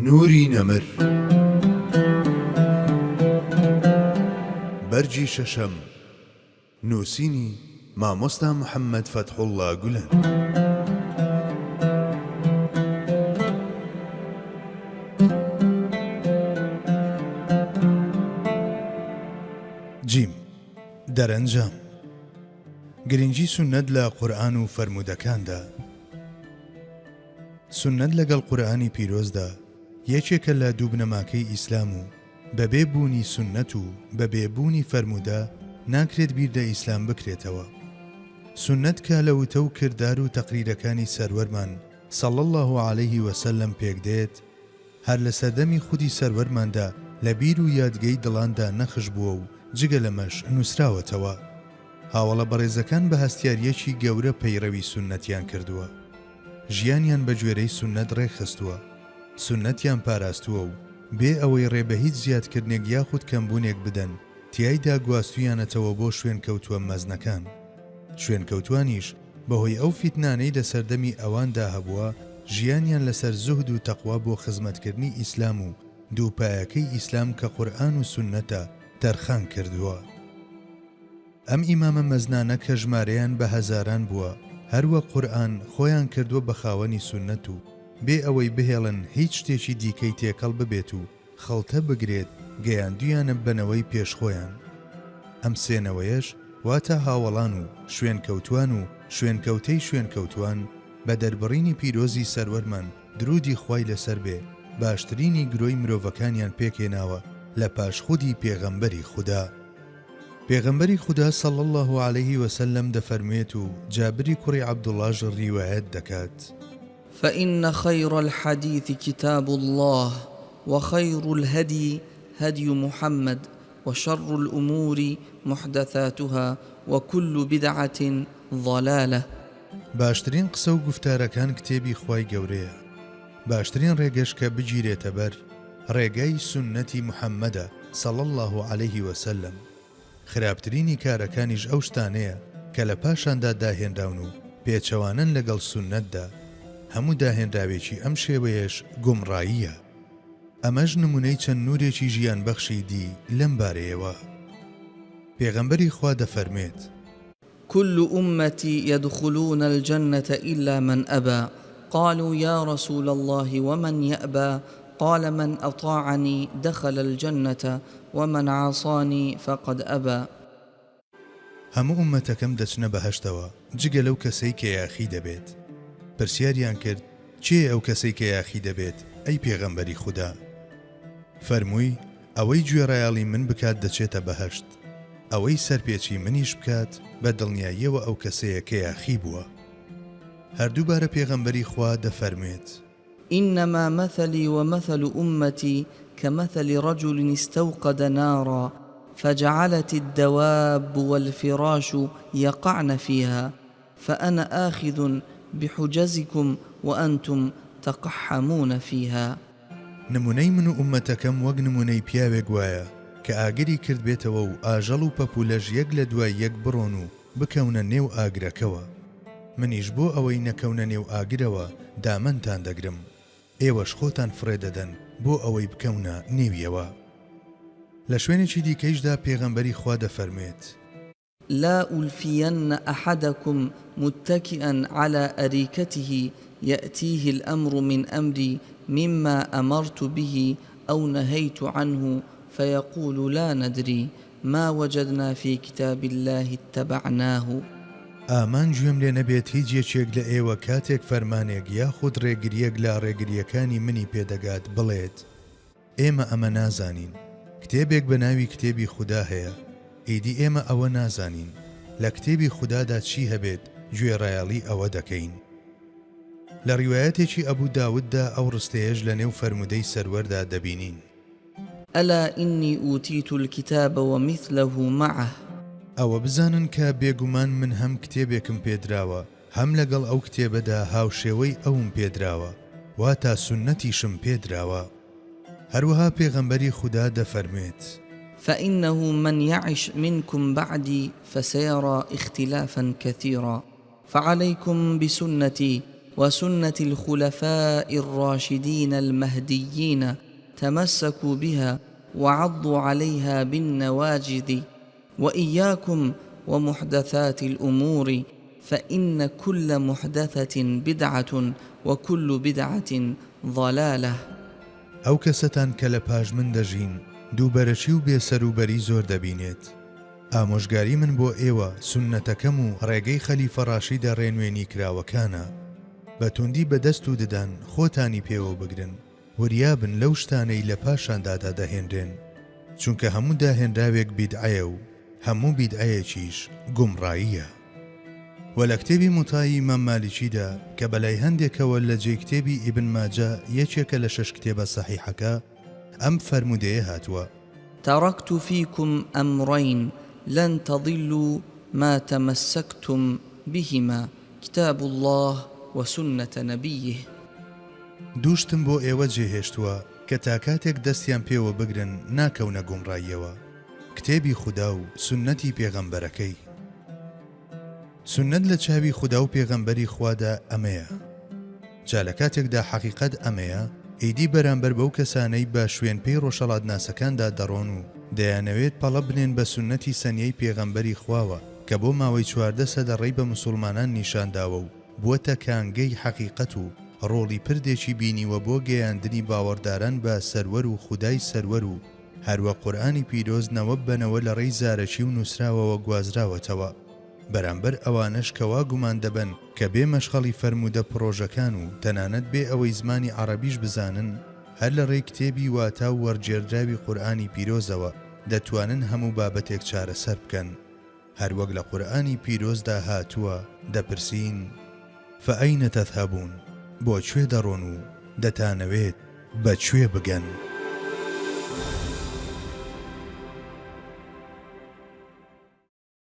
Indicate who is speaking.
Speaker 1: نوری نەمر بەرجی شەشەم نووسینی مامۆستا محەممەد فەتحوڵڵا گولەن. جیم دەرەنجام گرنگی سونەت لە قورئان و فەرموودەکاندا. سونەت لەگەڵ قورئانی پیرۆزدا یەکێکە لە دوو بنەماکەی ئیسلام و بەبێ بوونی سونەت و بەبێ بوونی فەرموودە ناکرێت بیردە ئیسلام بکرێتەوە. سونەت کە لە وتە و کردار و تەقریرەکانی سەروەرمان صەڵی الله عەلەیه وسەلەم پێک دێت، هەر لە سەردەمی خودی سەروەرماندا لە بیر و یادگەی دڵاندا نەخش بووە و جگە لەمەش نووسراوەتەوە. هاوڵە بەڕێزەکان بە هەستیاریەکی گەورە پەیڕەوی سونەتیان کردووە، ژیانیان بە گوێرەی سونەت ڕێخستووە، سونەتیان پاراستووە و بێ ئەوەی ڕێ بە هیچ زیادکردنێک یاخود کەمبوونێک بدەن تیایدا گواستویانەتەوە بۆ شوێنکەوتووە مەزنەکان. شوێنکەوتوانیش بەهۆی ئەو فیتنانەی لە سەردەمی ئەواندا هەبووە ژیانیان لەسەر زوهد و تەقوا بۆ خزمەتکردنی ئیسلام و دووپایەکەی ئیسلام کە قورئان و سونەتە تەرخان کردووە. ئەم ئیمامە مەزنانە کە ژمارەیان بە هەزاران بووە، هەروە قورئان خۆیان کردووە بە خاوەنی سونەت و بێ ئەوەی بهێڵن هیچ شتێکی دیکەی تێکەڵ ببێت و خەڵتە بگرێت گەیاندویانە بنەوەی پێشخۆیان. ئەم سێنەوەیەش واتە هاوڵان و شوێنکەوتوان و شوێنکەوتەی شوێنکەوتوان بە دەربڕینی پیرۆزی سەروەرمان درودی خوای لەسەر بێ باشترینی گرۆی مرۆڤەکانیان پێکێناوە لە پاش خودی پێغەمبەری خودا. پێغەمبەری خودا صەڵی الله عەلەیه وسەلەم دەفەرموێت و جابری کوڕی عەبدوڵڵاش ڕیوایەت دەکات:
Speaker 2: فإن خير الحديث كتاب الله وخير الهدي هدي محمد وشر الأمور محدثاتها وكل بدعة ضلالة.
Speaker 1: باشترین قسە و گفتارەکان کتێبی خوای گەورەیە، باشترین ڕێگەش کە بگیرێتە بەر ڕێگەی سونەتی محەممەدە صەڵی الله عەلەیه وسەلەم. خراپترینی کارەکانیش ئەو شتانەیە کە لە پاشاندا داهێنراون و پێچەوانن لەگەڵ سونەتدا. هەموو داهێنراوێکی ئەم شێوەیەش گومڕاییە. ئەمەش نمونەی چەند نورێکی ژیان بەخشی دی لەم بارەیەوە. پێغەمبەری خوا دەفەرمێت:
Speaker 2: كل أمتي يدخلون الجنة إلا من أبى قالوا يا رسول الله ومن يأبى قال من أطاعني دخل الجنة ومن عصاني فقد أبى.
Speaker 1: هەموو ئومەتەکەم دەچنە بەهەشتەوە جگە لەو کەسەی کە یاخی دەبێت. پرسیاریان کرد: چێ ئەو کەسەی کە یاخی دەبێت ئەی پێغەمبەری خودا؟ فەرمووی: ئەوەی گوێڕایاڵی من بکات دەچێتە بەهەشت، ئەوەی سەرپێچی منیش بکات بە دڵنیاییەوە ئەو کەسەیە کە یاخی بووە. هەردووبارە پێغەمبەری خوا دەفەرمێت:
Speaker 2: إنما مثلي ومثل أمتي كمثل رجل استوقد نارا فجعلت الدواب والفراش يقعن فيها فأنا آخذ بحجزكم وأنتم تقحمون فيها.
Speaker 1: نمونەی من و ئومەتەکەم وەک نمونەی پیاوێک وایە کە ئاگری کرد بێتەوە و ئاژەڵ و پەپولەش یەک لە دوای یەک بڕۆن و بکەونە نێو ئاگرەکەوە. منیش بۆ ئەوەی نەکەونە نێو ئاگرەوە دامەنتان دەگرم، ئێوەش خۆتان فڕێدەدەن بۆ ئەوەی بکەونە نێویەوە. لە شوێنێکی دیکەیشدا پێغەمبەری خوا دەفەرمێت:
Speaker 2: لا ألفين أحدكم متكئا على أريكته يأتيه الأمر من أمري مما أمرت به أو نهيت عنه فيقول لا ندري ما وجدنا في كتاب الله اتبعناه.
Speaker 1: ئامان گوێم لێ نەبێت هیچ یەکێک لە ئێوە کاتێک فەرمانێک یاخود ڕێگریەک لە ڕێگریەکانی منی پێدەگات بڵێت: ئێمە ئەمە نازانین، کتێبێک بە ناوی کتێبی خودا هەیە، ئیدی ئێمە ئەوە نازانین، لە کتێبی خودادا چی هەبێت گوێڕایاڵی ئەوە دەکەین. لە ڕیوایەتێکی ئەبوو داوددا ئەو ڕستەیەش لە نێو فەرمودەی سەروەردا دەبینین:
Speaker 2: ألا إني أوتيت الكتاب ومثله معه.
Speaker 1: ئەوە بزانن کە بێگومان من هەم کتێبێکم پێدراوە، هەم لەگەڵ ئەو کتێبەدا هاوشێوەی ئەوم پێدراوە، واتا سونەتیشم پێدراوە. هەروەها پێغەمبەری خودا دەفەرمێت:
Speaker 2: فإنه من يعش منكم بعدي فسيرى اختلافا كثيرا فعليكم بسنتي وسنة الخلفاء الراشدين المهديين تمسكوا بها وعضوا عليها بالنواجذ، وإياكم ومحدثات الأمور، فإن كل محدثة بدعة وكل بدعة ضلالة.
Speaker 1: ئەو کەسەتان کە لە پاش من دەژین دووبەرەچی و بێسەروبەری زۆر دەبینێت. ئامۆژگاری من بۆ ئێوە سونەتەکەم و ڕێگەی خەلیفە ڕاشیدە ڕێنوێنی کراوەکانە. بە توندی بەدەست و ددان خۆتانی پێوە بگرن، وریابن لەو شتانەی لە پاشاندادا دەهێنرێن، چونکە هەموو داهێنراوێک بیدعەیە و هەموو بیدعەیەکیش گومڕاییە. و لە کتێبی موتایی ئیمام مالیکیدا کە بەلای هەندێکەوە لە جێی کتێبی ئیبن ماجە یەکێکە لە 6 کتێبە سەحیحەکە ئەم فەرمودەیە هاتووە:
Speaker 2: تركت فيكم أمرين لن تضلوا ما تمسكتم بهما كتاب الله وسنة نبيه.
Speaker 1: دووشتم بۆ ئێوە جێهێشتووە کە تا کاتێک دەستیان پێوە بگرن ناکەونە گومڕاییەوە، کتێبی خودا و سنەتی پێغەمبەرەکەی. سنەت لە چاوی خودا و پێغەمبەری خوادا ئەمەیە. جا لە کاتێکدا حەقیقەت ئەمەیە، ئیدی بەرامبەر بەو کەسانەی بە شوێن پێی ڕۆژهەڵاتناسەکاندا دەڕۆن و دەیانەوێت پەڵە بنێن بە سنەتی سەنیەی پێغەمبەری خواوە کە بۆ ماوەی 14 سەدەڕێی بە موسڵمانان نیشانداوە و بووەتە کانگەی حەقیقەت و ڕۆڵی پردێکی بینیوە بۆ گەیاندنی باوەڕداران بە سەروەر و خودای سەروەر و هەروە قورئانی پیرۆز نەوە بنەوە لە ڕێی زارەکی و نووسراوەوە گوازراوەتەوە، بەرامبەر ئەوانش کەوا گومان دەبن کە بێ مەشغەڵی فەرمودە پرۆژەکان و تەنانەت بێ ئەوەی زمانی عەرەبیش بزانن، هەر لە ڕێی کتێبی واتە و وەرجێردراوی قورئانی پیرۆزەوە دەتوانن هەموو بابەتێک چارەسەر بکەن. هەروەک لە قورئانی پیرۆزدا هاتووە دەپرسین: فەئەینە تەذهەبون؟ بۆ کوێ دەڕۆن و دەتانەوێت بە کوێ بگەن؟